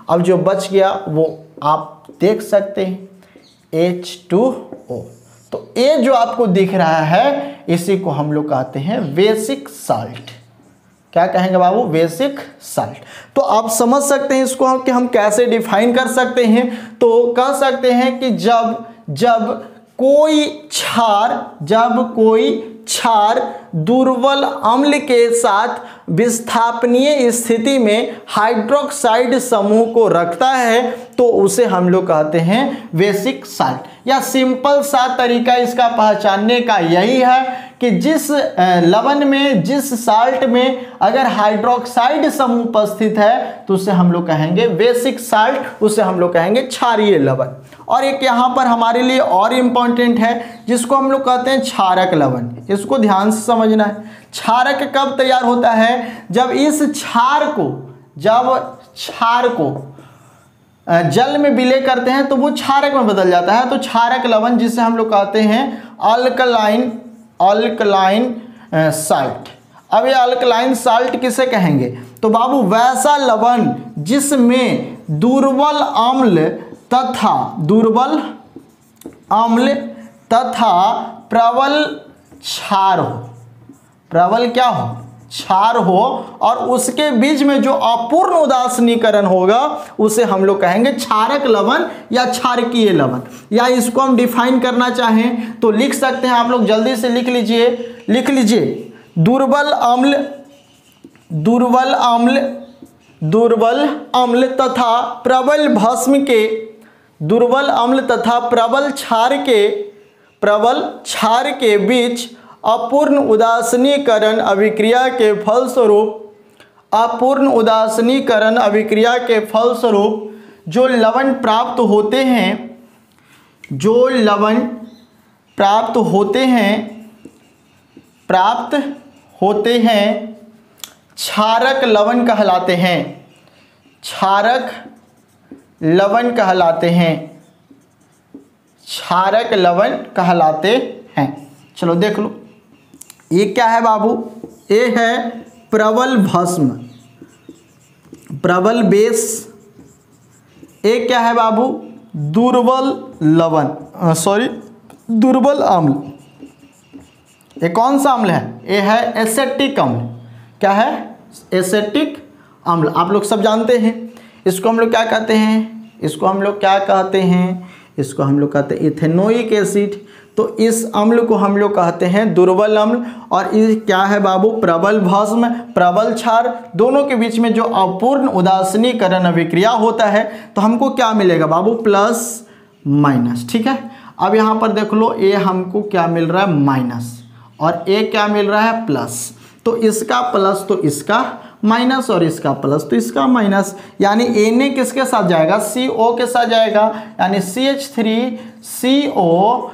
अब जो बच गया वो आप देख सकते हैं H2O। तो ये जो आपको दिख रहा है इसी को हम लोग कहते हैं बेसिक साल्ट। क्या कहेंगे बाबू, बेसिक साल्ट। तो आप समझ सकते हैं इसको कि हम कैसे डिफाइन कर सकते हैं। तो कह सकते हैं कि जब कोई क्षार दुर्बल अम्ल के साथ विस्थापनीय स्थिति में हाइड्रोक्साइड समूह को रखता है तो उसे हम लोग कहते हैं बेसिक साल्ट। या सिंपल सा तरीका इसका पहचानने का यही है कि जिस लवण में, जिस साल्ट में अगर हाइड्रोक्साइड समूह उपस्थित है तो उसे हम लोग कहेंगे बेसिक साल्ट, उसे हम लोग कहेंगे क्षारीय लवण। और एक यहाँ पर हमारे लिए और इम्पॉर्टेंट है जिसको हम लोग कहते हैं क्षारक लवण। इसको ध्यान से समझना है। क्षारक कब तैयार होता है, जब इस क्षार को जल में विलय करते हैं तो वो क्षारक में बदल जाता है। तो क्षारक लवण जिसे हम लोग कहते हैं अल्कलाइन साल्ट। अब ये अल्कलाइन साल्ट किसे कहेंगे, तो बाबू वैसा लवण जिसमें दुर्बल अम्ल तथा प्रबल क्षार हो, प्रबल क्या हो, क्षार हो, और उसके बीच में जो अपूर्ण उदासीनीकरण होगा उसे हम लोग कहेंगे क्षारक लवण या क्षारकीय लवण। या इसको हम डिफाइन करना चाहें तो लिख सकते हैं, आप लोग जल्दी से लिख लीजिए दुर्बल अम्ल तथा प्रबल भस्म के, दुर्बल अम्ल तथा प्रबल क्षार के बीच अपूर्ण उदासीनीकरण अभिक्रिया के फलस्वरूप जो लवण प्राप्त होते हैं क्षारक लवण कहलाते हैं। क्षारक लवण कहलाते हैं। चलो देख लो, ये क्या है बाबू, ये है प्रबल भस्म, प्रबल बेस। ये क्या है बाबू, दुर्बल अम्ल। ये कौन सा अम्ल है, ये है एसेटिक अम्ल। क्या है, एसेटिक अम्ल। आप लोग सब जानते हैं। इसको हम लोग क्या कहते हैं, इथेनोइक एसिड। तो इस अम्ल को हम लोग कहते हैं दुर्बल अम्ल। और ये क्या है बाबू, प्रबल भस्म, प्रबल क्षार, दोनों के बीच में जो अपूर्ण उदासीनीकरण अभिक्रिया होता है तो हमको क्या मिलेगा बाबू, प्लस माइनस। ठीक है, अब यहाँ पर देख लो, ये हमको क्या मिल रहा है, माइनस, और ये क्या मिल रहा है, प्लस। तो इसका प्लस तो इसका माइनस, और इसका प्लस तो इसका माइनस, यानी Na किसके साथ जाएगा, CO के साथ जाएगा, यानी CH3CONA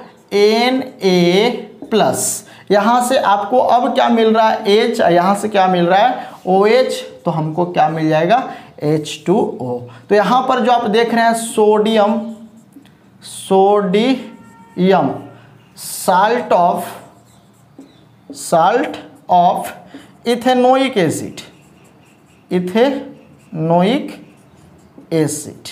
प्लस। यहाँ से आपको अब क्या मिल रहा है, H, यहाँ से क्या मिल रहा है, OH, तो हमको क्या मिल जाएगा, H2O। तो यहाँ पर जो आप देख रहे हैं sodium salt of ethanoic acid,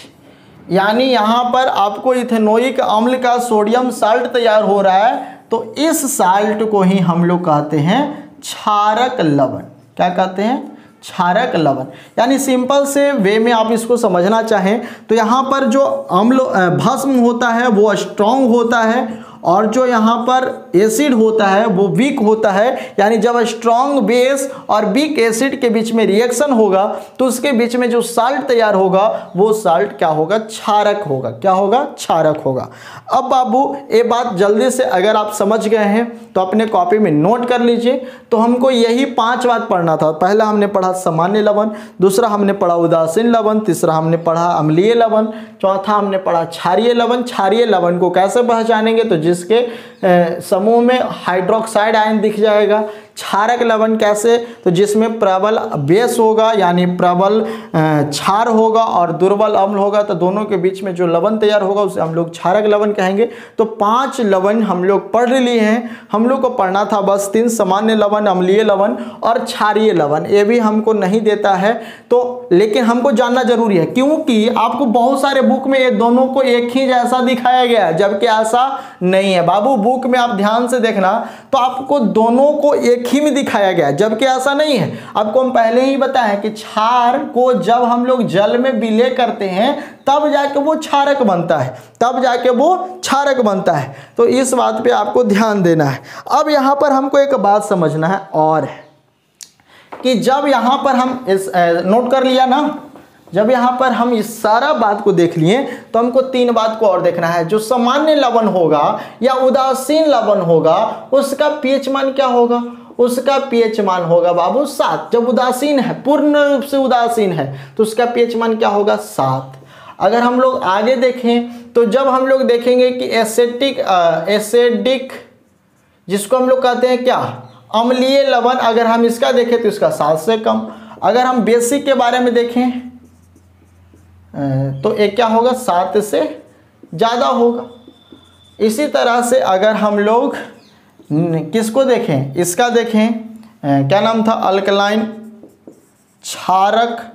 यानी यहाँ पर आपको इथेनोइक अम्ल का सोडियम साल्ट तैयार हो रहा है। तो इस साल्ट को ही हम लोग कहते हैं क्षारक लवण। क्या कहते हैं, क्षारक लवण। यानी सिंपल से वे में आप इसको समझना चाहें तो यहाँ पर जो अम्ल भस्म होता है वो स्ट्रॉन्ग होता है, और जो यहाँ पर एसिड होता है वो वीक होता है, यानी जब स्ट्रॉन्ग बेस और वीक एसिड के बीच में रिएक्शन होगा तो उसके बीच में जो साल्ट तैयार होगा वो साल्ट क्या होगा, क्षारक होगा। क्या होगा, क्षारक होगा। अब बाबू ये बात जल्दी से अगर आप समझ गए हैं तो अपने कॉपी में नोट कर लीजिए। तो हमको यही 5 बात पढ़ना था। पहला हमने पढ़ा सामान्य लवण, दूसरा हमने पढ़ा उदासीन लवण, तीसरा हमने पढ़ा अम्लीय लवण, चौथा हमने पढ़ा क्षारीय लवण। क्षारीय लवण को कैसे पहचानेंगे, तो जिसके समूह में हाइड्रोक्साइड आयन दिख जाएगा। क्षारक लवण कैसे, तो जिसमें प्रबल बेस होगा यानी प्रबल क्षार होगा और दुर्बल अम्ल होगा, तो दोनों के बीच में जो लवण तैयार होगा उसे हम लोग क्षारक लवण कहेंगे। तो 5 लवण हम लोग पढ़ लिए हैं। हम लोग को पढ़ना था बस 3, सामान्य लवण, अम्लीय लवण और क्षारीय लवण। ये भी हमको नहीं देता है तो, लेकिन हमको जानना जरूरी है क्योंकि आपको बहुत सारे बुक में ये दोनों को एक ही जैसा दिखाया गया है, जबकि ऐसा नहीं है बाबू। बुक में आप ध्यान से देखना तो आपको दोनों को एक ही में दिखाया गया, जबकि ऐसा नहीं है। आपको हम पहले ही बताया कि क्षार को जब हम लोग जल में विलय करते हैं तब जाके वो क्षारक बनता है, तब जाके वो क्षारक बनता है। तो इस बात पे आपको ध्यान देना है। अब यहाँ पर हमको एक बात समझना है और कि जब यहाँ पर हम इस नोट कर लिया ना, जब यहाँ पर हम इस सारा बात को देख लिए तो हमको 3 बात को और देखना है। जो सामान्य लवण होगा या उदासीन लवण होगा उसका पीएच मान क्या होगा, उसका पीएच मान होगा बाबू 7। जब उदासीन है, पूर्ण रूप से उदासीन है, तो उसका पीएच मान क्या होगा, 7। अगर हम लोग आगे देखें तो जब हम लोग देखेंगे कि एसिडिक जिसको हम लोग कहते हैं क्या, अम्लीय लवण, अगर हम इसका देखें तो इसका 7 से कम। अगर हम बेसिक के बारे में देखें तो एक क्या होगा, 7 से ज़्यादा होगा। इसी तरह से अगर हम लोग किसको देखें, इसका देखें, क्या नाम था, अल्कलाइन क्षारक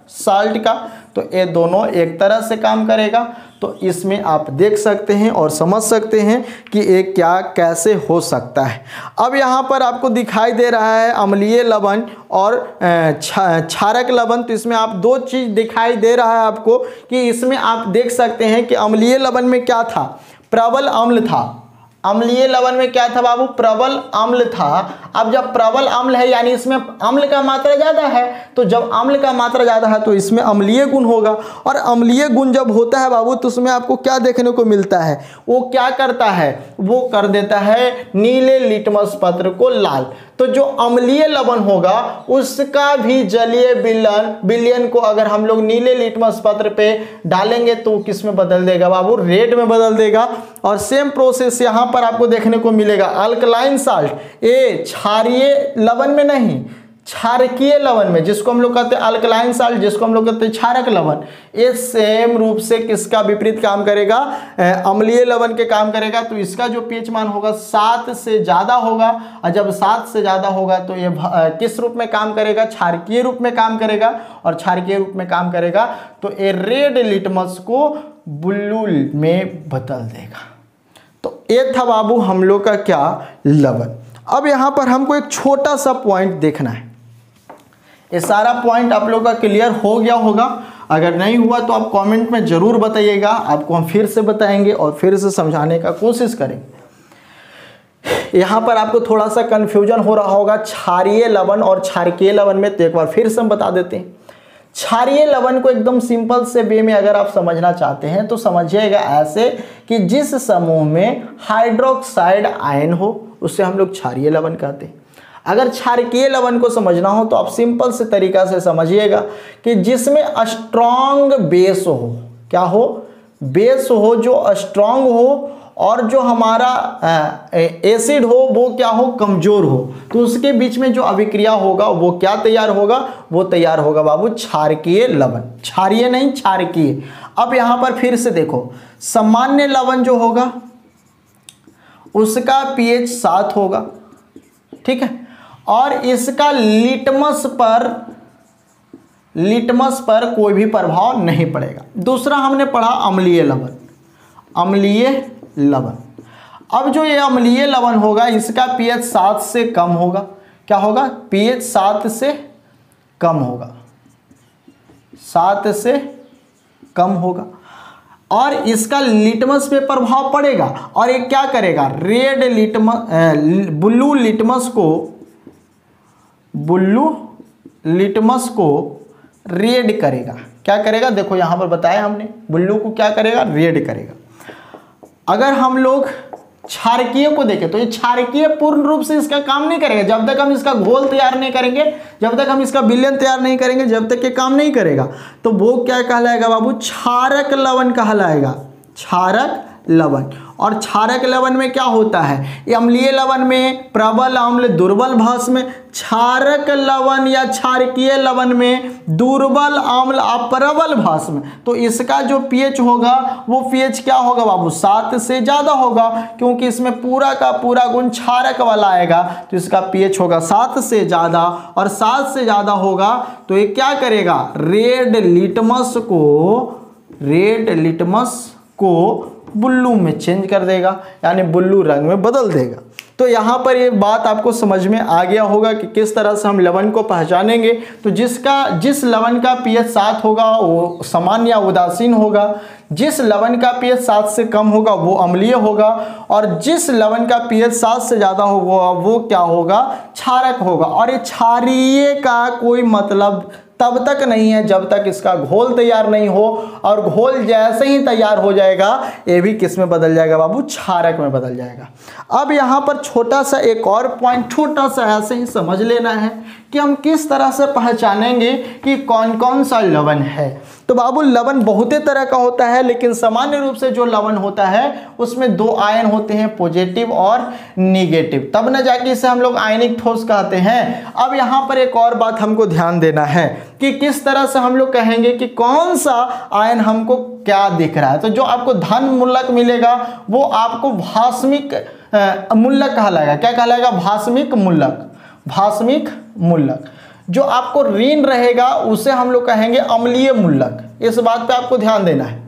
साल्ट का, तो ये दोनों एक तरह से काम करेगा। तो इसमें आप देख सकते हैं और समझ सकते हैं कि ये क्या कैसे हो सकता है। अब यहाँ पर आपको दिखाई दे रहा है अम्लीय लवण और क्षारक लवण। तो इसमें आप 2 चीज़ दिखाई दे रहा है आपको कि इसमें आप देख सकते हैं कि अम्लीय लवण में क्या था, प्रबल अम्ल था। अम्लीय लवण में क्या था बाबू, प्रबल अम्ल था। अब जब प्रबल अम्ल है यानी इसमें अम्ल का मात्रा ज़्यादा है, तो जब अम्ल का मात्रा ज़्यादा है तो इसमें अम्लीय गुण होगा। और अम्लीय गुण जब होता है बाबू तो उसमें आपको क्या देखने को मिलता है, वो क्या करता है, वो कर देता है नीले लिटमस पत्र को लाल। तो जो अम्लीय लवण होगा उसका भी जलीय विलयन को अगर हम लोग नीले लिटमस पत्र पे डालेंगे तो किस में बदल देगा बाबू, रेड में बदल देगा। और सेम प्रोसेस यहाँ पर आपको देखने को मिलेगा। अल्कलाइन साल्ट, ये क्षारीय लवण में नहीं, क्षारकीय लवण में, जिसको हम लोग कहते हैं अल्कलाइन साल्ट, जिसको हम लोग कहते हैं क्षारक लवण, ये सेम रूप से किसका विपरीत काम करेगा, अम्लीय लवण के काम करेगा। तो इसका जो पीएच मान होगा 7 से ज़्यादा होगा। और जब 7 से ज़्यादा होगा तो ये किस रूप में काम करेगा, क्षारकीय रूप में काम करेगा। और क्षारकीय रूप में काम करेगा तो ये रेड लिटमस को ब्लू में बदल देगा। तो ये था बाबू हम लोग का क्या, लवण। अब यहाँ पर हमको एक छोटा सा पॉइंट देखना है। ये सारा पॉइंट आप लोग का क्लियर हो गया होगा। अगर नहीं हुआ तो आप कमेंट में ज़रूर बताइएगा, आपको हम फिर से बताएंगे और फिर से समझाने का कोशिश करेंगे। यहाँ पर आपको थोड़ा सा कन्फ्यूजन हो रहा होगा क्षारीय लवण और क्षारकीय लवण में, तो एक बार फिर से हम बता देते हैं। क्षारीय लवण को एकदम सिंपल से वे में अगर आप समझना चाहते हैं तो समझिएगा ऐसे कि जिस समूह में हाइड्रोक्साइड आयन हो उसे हम लोग क्षारीय लवण कहते हैं। अगर क्षारकीय लवण को समझना हो तो आप सिंपल से तरीका से समझिएगा कि जिसमें स्ट्रॉन्ग बेस हो, क्या हो, बेस हो जो स्ट्रॉन्ग हो, और जो हमारा एसिड हो वो क्या हो, कमजोर हो, तो उसके बीच में जो अभिक्रिया होगा वो क्या तैयार होगा, वो तैयार होगा बाबू क्षारकीय लवण। क्षारीय नहीं, क्षारकीय। अब यहाँ पर फिर से देखो, सामान्य लवण जो होगा उसका पीएच 7 होगा, ठीक है, और इसका लिटमस पर कोई भी प्रभाव नहीं पड़ेगा। दूसरा हमने पढ़ा अम्लीय लवण, अम्लीय लवण। अब जो ये अम्लीय लवण होगा इसका पीएच 7 से कम होगा। क्या होगा, पीएच 7 से कम होगा, 7 से कम होगा। और इसका लिटमस पे प्रभाव पड़ेगा और ये क्या करेगा, रेड लिटमस ब्लू लिटमस को रेड करेगा। क्या करेगा, देखो यहां पर बताया हमने, ब्लू को क्या करेगा, रेड करेगा। अगर हम लोग क्षारकीय को देखें तो ये क्षारकीय पूर्ण रूप से इसका काम नहीं करेगा जब तक हम इसका घोल तैयार नहीं करेंगे, जब तक हम इसका विलयन तैयार नहीं करेंगे, जब तक ये काम नहीं करेगा। तो वो क्या कहलाएगा बाबू, क्षारक लवण कहलाएगा, क्षारक लवण। और क्षारक लवण में क्या होता है, अम्लीय लवण में प्रबल अम्ल दुर्बल भस्म, क्षारक लवण या क्षारकीय लवण में दुर्बल अम्ल अप्रबल भस्म। तो इसका जो पीएच होगा वो पीएच क्या होगा बाबू, 7 से ज्यादा होगा, क्योंकि इसमें पूरा का पूरा गुण क्षारक वाला आएगा। तो इसका पीएच होगा 7 से ज्यादा, और 7 से ज्यादा होगा तो ये क्या करेगा, रेड लिटमस को ब्लू में चेंज कर देगा, यानी ब्लू रंग में बदल देगा। तो यहाँ पर ये बात आपको समझ में आ गया होगा कि किस तरह से हम लवण को पहचानेंगे। तो जिस लवण का पीएच 7 होगा वो सामान्य या उदासीन होगा, जिस लवण का पीएच 7 से कम होगा वो अम्लीय होगा, और जिस लवण का पीएच 7 से ज़्यादा होगा वो क्या होगा, क्षारक होगा। और ये क्षारीय का कोई मतलब तब तक नहीं है जब तक इसका घोल तैयार नहीं हो, और घोल जैसे ही तैयार हो जाएगा ये भी किस में बदल जाएगा बाबू, क्षारक में बदल जाएगा। अब यहाँ पर छोटा सा एक और पॉइंट, छोटा सा ऐसे ही समझ लेना है कि हम किस तरह से पहचानेंगे कि कौन कौन सा लवण है। तो बाबू लवण बहुत तरह का होता है, लेकिन सामान्य रूप से जो लवण होता है उसमें 2 आयन होते हैं, पॉजिटिव और निगेटिव, तब न जाके इसे हम लोग आयनिक ठोस कहते हैं। अब यहाँ पर एक और बात हमको ध्यान देना है कि किस तरह से हम लोग कहेंगे कि कौन सा आयन हमको क्या दिख रहा है। तो जो आपको धन मूलक मिलेगा वो आपको भास्मिक मूलक कहलाएगा। क्या कहलाएगा, भास्मिक मूलक। जो आपको ऋण रहेगा उसे हम लोग कहेंगे अम्लीय मूलक। इस बात पे आपको ध्यान देना है,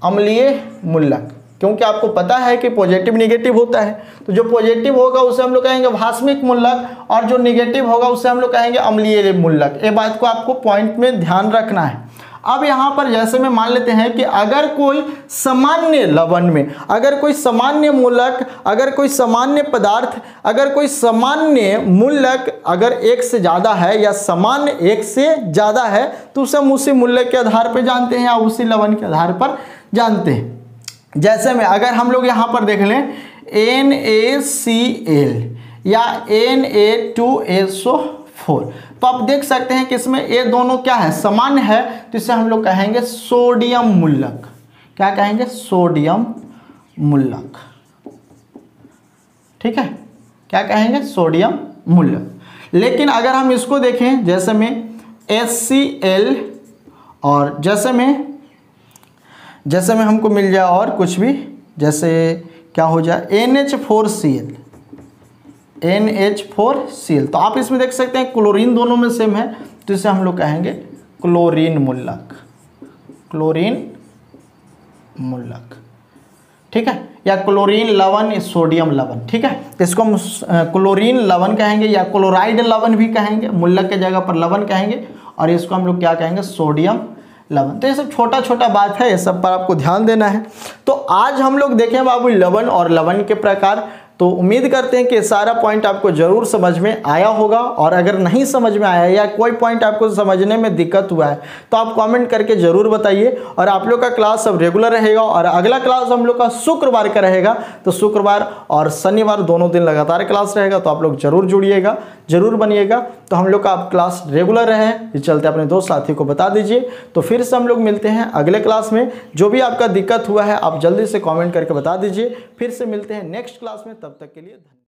अम्लीय मूलक, क्योंकि आपको पता है कि पॉजिटिव निगेटिव होता है। तो जो पॉजिटिव होगा उसे हम लोग कहेंगे भास्मिक मूलक, और जो निगेटिव होगा उसे हम लोग कहेंगे अम्लीय मूलक। ये बात को आपको पॉइंट में ध्यान रखना है। अब यहाँ पर जैसे में मान लेते हैं कि अगर कोई सामान्य लवण में, अगर कोई सामान्य मूलक, अगर कोई सामान्य पदार्थ, अगर कोई सामान्य मूलक अगर 1 से ज़्यादा है या सामान्य 1 से ज़्यादा है तो उसे हम उसी मूलक के आधार पर जानते हैं या उसी लवण के आधार पर जानते हैं। जैसे में अगर हम लोग यहाँ पर देख लें NaCl या Na2SO4, तो आप देख सकते हैं कि इसमें ये दोनों क्या है, सामान्य है, तो इसे हम लोग कहेंगे सोडियम मूलक। क्या कहेंगे, सोडियम मूलक। ठीक है, क्या कहेंगे, सोडियम मूलक। लेकिन अगर हम इसको देखें जैसे में HCl, और जैसे में हमको मिल जाए और कुछ भी, जैसे क्या हो जाए NH4Cl, तो आप इसमें देख सकते हैं क्लोरीन दोनों में सेम है, तो इसे हम लोग कहेंगे क्लोरीन मूलक। ठीक है, या क्लोरीन लवण, सोडियम लवण। ठीक है, इसको हम क्लोरीन लवण कहेंगे या क्लोराइड लवण भी कहेंगे, मूलक के जगह पर लवण कहेंगे, और इसको हम लोग क्या कहेंगे, सोडियम लवण। तो ये सब छोटा छोटा बात है, ये सब पर आपको ध्यान देना है। तो आज हम लोग देखें बाबू लवण और लवण के प्रकार। तो उम्मीद करते हैं कि सारा पॉइंट आपको जरूर समझ में आया होगा, और अगर नहीं समझ में आया या कोई पॉइंट आपको समझने में दिक्कत हुआ है तो आप कमेंट करके जरूर बताइए। और आप लोग का क्लास अब रेगुलर रहेगा, और अगला क्लास हम लोग का शुक्रवार का रहेगा। तो शुक्रवार और शनिवार दोनों दिन लगातार क्लास रहेगा, तो आप लोग जरूर जुड़िएगा, जरूर बनिएगा। तो हम लोग का अब क्लास रेगुलर रहे, इस चलते अपने दोस्त साथी को बता दीजिए। तो फिर से हम लोग मिलते हैं अगले क्लास में। जो भी आपका दिक्कत हुआ है आप जल्दी से कमेंट करके बता दीजिए। फिर से मिलते हैं नेक्स्ट क्लास में, तब तक के लिए धन्यवाद।